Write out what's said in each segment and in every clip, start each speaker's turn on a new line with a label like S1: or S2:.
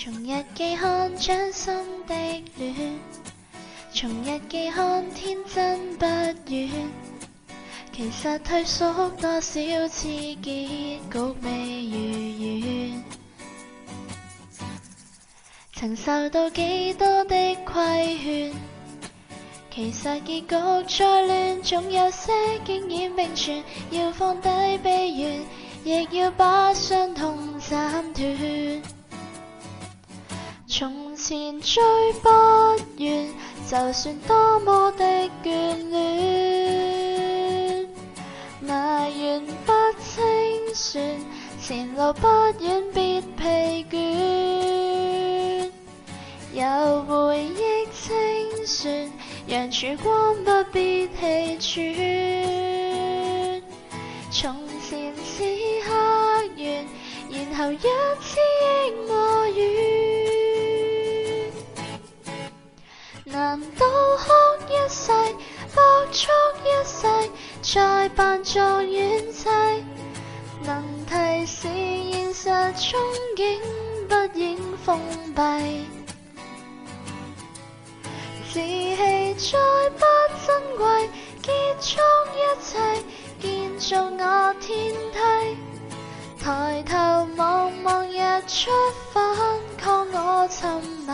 S1: 從日記看掌心的戀，從日記看天真不遠，其實退縮多少次結局未如願，曾受到幾多的規勸，其實結局再亂，總有些經驗並存，要放低悲怨，亦要把傷痛斬斷。從前追不完，就算多麼的眷戀，埋怨不清算，前路不遠別疲倦，有回憶清算，讓曙光不必氣喘。從前是客緣，然後一次亦無緣，難道哭一世，搏足一世，再扮作遠妻，能提示現實憧憬不應封閉，志氣再不珍貴，結束一切，建造我天梯，抬頭望望日出，反抗我沉迷，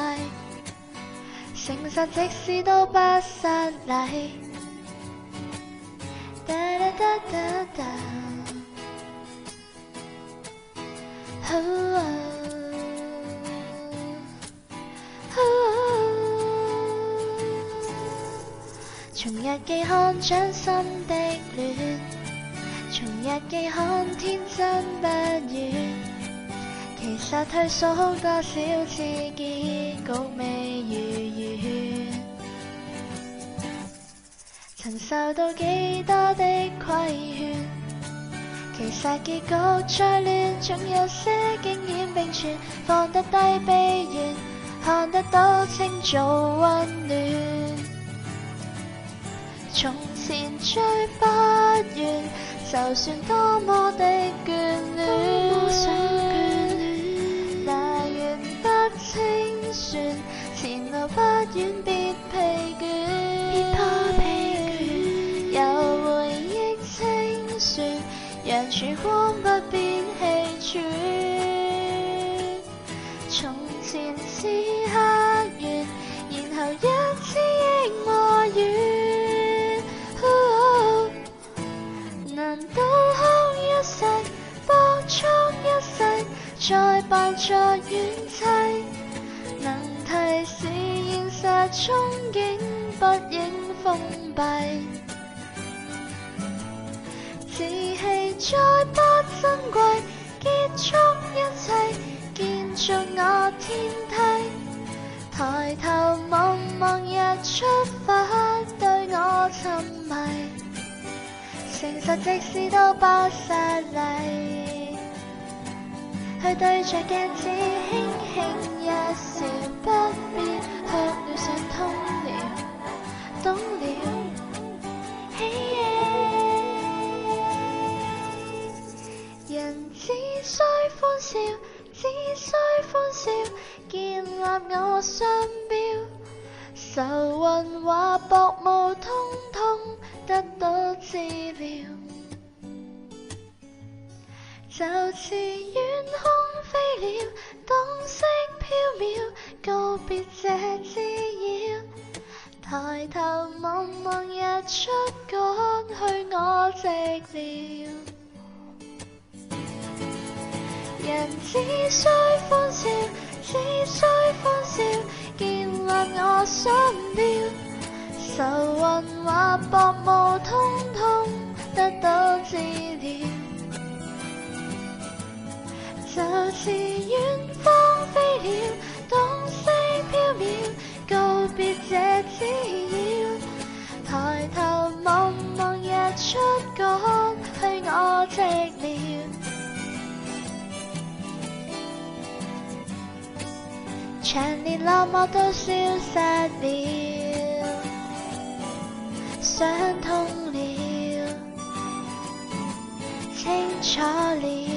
S1: 誠實即使都不失禮。噠噠噠噠噠，從日記看掌心的戀，從日記看天真不遠，其實退縮多少次結局未如願，曾受到幾多的規勸，其實結局再亂，總有些經驗並存，放得低悲怨，看得到清早溫暖。從前追不完，就算多麼的眷戀，但願不清算，前路不遠別疲倦，有回憶清算，讓曙光不必氣喘。從前是客緣，然後一次亦無緣，難道哭一世，搏足一世，再扮作遠妻，能提示現實憧憬不應封閉，志氣再不珍貴，結束一切，建造我天梯，抬頭望望日出，發對我沉迷，誠實即使都不失禮，去對着鏡子輕輕一笑，不必哭了想通了，懂了。人只需歡笑，只需歡笑，建立我商標，愁雲或薄霧通通得到治療，就似遠空飛鳥，洞悉飄渺，告別這滋擾，抬頭望望日出，趕去我寂寥。人只需歡笑，只需歡笑，建立我商標，愁雲或薄霧通通得到治療，就似遠方飛鳥，洞悉飄渺，告別這滋擾，抬頭望望日出，趕去我寂寥。長年落寞都消失了，傷痛了，清楚了。